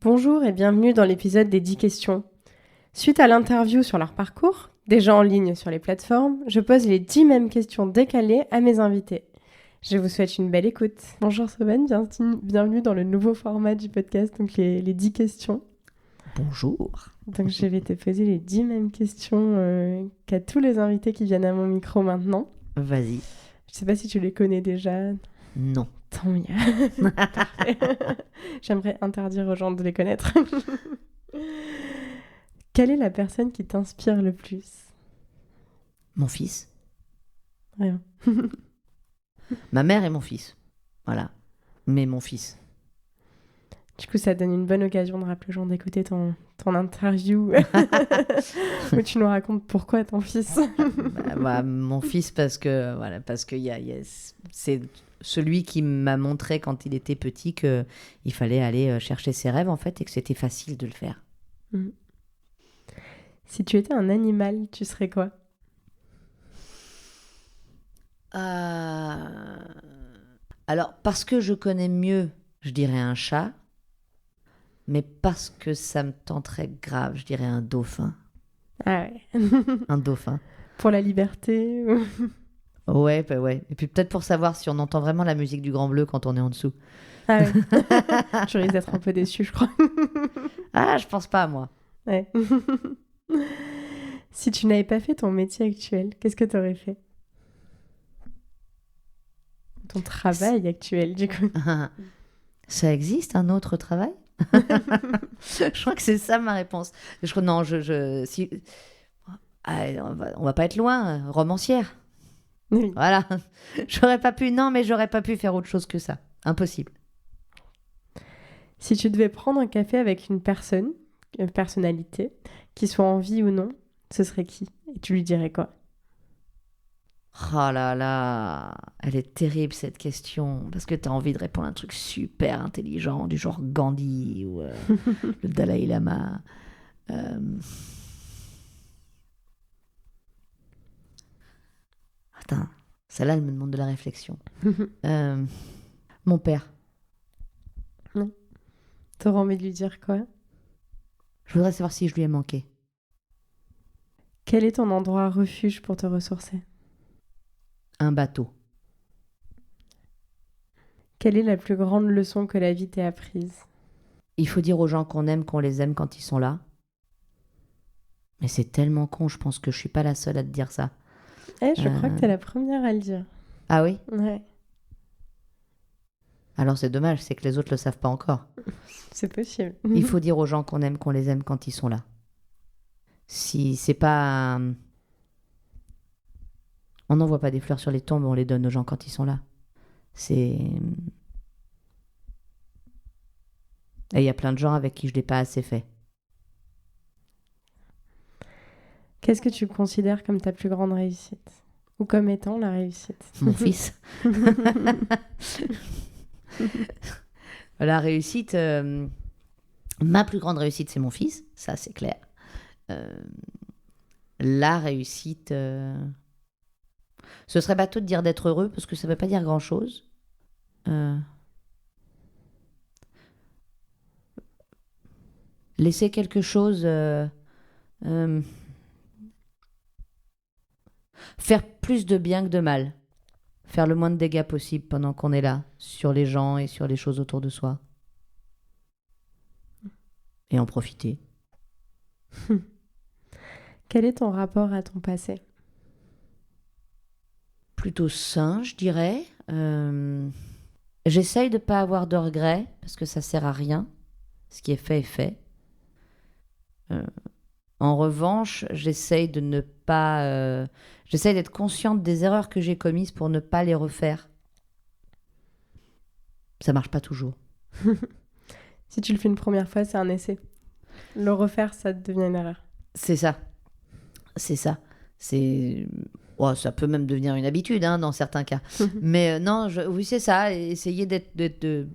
Bonjour et bienvenue dans l'épisode des 10 questions. Suite à l'interview sur leur parcours, déjà en ligne sur les plateformes, je pose les 10 mêmes questions décalées à mes invités. Je vous souhaite une belle écoute. Bonjour Soben, bienvenue dans le nouveau format du podcast, donc les 10 questions. Bonjour. Donc je vais te poser les 10 mêmes questions qu'à tous les invités qui viennent à mon micro maintenant. Vas-y. Je sais pas si tu les connais déjà. Non. Tant mieux. Parfait. J'aimerais interdire aux gens de les connaître. Quelle est la personne qui t'inspire le plus? Mon fils. Rien. Ma mère et mon fils. Voilà. Mais mon fils. Du coup, ça donne une bonne occasion de rappeler aux gens d'écouter ton interview où tu nous racontes pourquoi ton fils. Mon fils parce que c'est celui qui m'a montré quand il était petit qu'il fallait aller chercher ses rêves en fait et que c'était facile de le faire. Si tu étais un animal, tu serais quoi? Alors, parce que je connais mieux, je dirais un chat. Mais parce que ça me tenterait grave, je dirais un dauphin. Ah ouais. Un dauphin. Pour la liberté. Ouais. Et puis peut-être pour savoir si on entend vraiment la musique du Grand Bleu quand on est en dessous. Ah ouais. Je risque d'être un peu déçue, je crois. Ah, je pense pas, moi. Ouais. Si tu n'avais pas fait ton métier actuel, qu'est-ce que tu aurais fait? Ton travail actuel, du coup. Ça existe, un autre travail? Je crois que c'est ça ma réponse. On va pas être loin, romancière. Oui. Voilà. Mais j'aurais pas pu faire autre chose que ça. Impossible. Si tu devais prendre un café avec une personnalité, qui soit en vie ou non, ce serait qui? Et tu lui dirais quoi? Oh là là, elle est terrible cette question, parce que tu as envie de répondre à un truc super intelligent, du genre Gandhi ou le Dalai Lama. Attends, celle-là, elle me demande de la réflexion. Mon père. T'aurais envie de lui dire quoi? Je voudrais savoir si je lui ai manqué. Quel est ton endroit refuge pour te ressourcer? Un bateau. Quelle est la plus grande leçon que la vie t'ait apprise? Il faut dire aux gens qu'on les aime quand ils sont là. Mais c'est tellement con, je pense que je suis pas la seule à te dire ça. Je crois que t'es la première à le dire. Ah oui? Ouais, Alors c'est dommage, c'est que les autres le savent pas encore. c'est possible. Il faut dire aux gens qu'on les aime quand ils sont là. Si c'est pas... On n'envoie pas des fleurs sur les tombes, on les donne aux gens quand ils sont là. Et il y a plein de gens avec qui je l'ai pas assez fait. Qu'est-ce que tu considères comme ta plus grande réussite? Ou comme étant la réussite? Mon fils. La réussite... Ma plus grande réussite, c'est mon fils. Ça, c'est clair. La réussite... Ce serait bateau de dire d'être heureux, parce que ça ne veut pas dire grand-chose. Laisser quelque chose... faire plus de bien que de mal. Faire le moins de dégâts possible pendant qu'on est là, sur les gens et sur les choses autour de soi. Et en profiter. Quel est ton rapport à ton passé? Plutôt sain, je dirais. J'essaye de ne pas avoir de regrets, parce que ça ne sert à rien. Ce qui est fait est fait. En revanche, j'essaye de ne pas... j'essaye d'être consciente des erreurs que j'ai commises pour ne pas les refaire. Ça marche pas toujours. Si tu le fais une première fois, c'est un essai. Le refaire, ça devient une erreur. C'est ça. Ça peut même devenir une habitude dans certains cas. Mais oui, c'est ça. Essayer de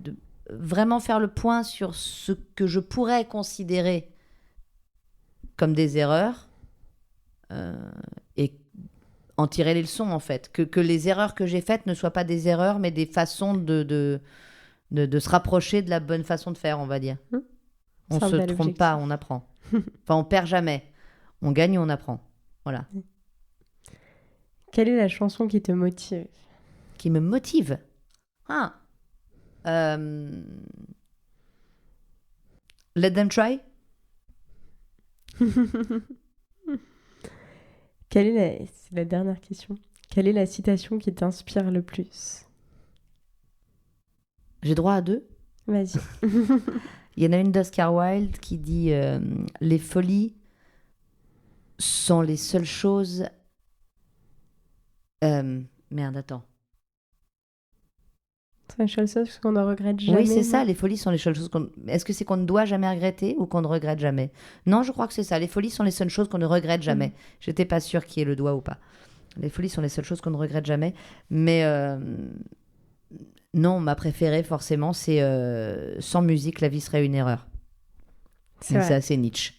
vraiment faire le point sur ce que je pourrais considérer comme des erreurs et en tirer les leçons, en fait. Que les erreurs que j'ai faites ne soient pas des erreurs, mais des façons de se rapprocher de la bonne façon de faire, on va dire. On C'est un se bel trompe objectif. pas, on apprend. Enfin, on perd jamais. On gagne ou on apprend. Voilà. Quelle est la chanson qui te motive? Qui me motive. Ah. Let them try. C'est la dernière question. Quelle est la citation qui t'inspire le plus? J'ai droit à 2. Vas-y. Il y en a une d'Oscar Wilde qui dit les folies sont les seules choses. Merde, attends. C'est la seule chose qu'on ne regrette jamais. Oui, c'est ça, non? les folies sont les seules choses qu'on... Est-ce que c'est qu'on ne doit jamais regretter ou qu'on ne regrette jamais? Non, je crois que c'est ça. Les folies sont les seules choses qu'on ne regrette jamais. J'étais pas sûre qu'il y ait le doigt ou pas. Les folies sont les seules choses qu'on ne regrette jamais. Mais non, ma préférée, forcément, c'est sans musique, la vie serait une erreur. C'est Donc, vrai. c'est assez Nietzsche,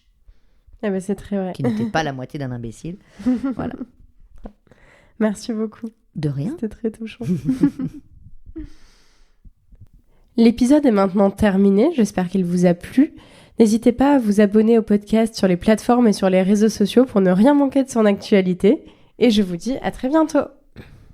Ah bah, c'est très vrai. qui n'était pas la moitié d'un imbécile. Voilà. Merci beaucoup. De rien. C'était très touchant. L'épisode est maintenant terminé. J'espère qu'il vous a plu. N'hésitez pas à vous abonner au podcast sur les plateformes et sur les réseaux sociaux pour ne rien manquer de son actualité. Et je vous dis à très bientôt.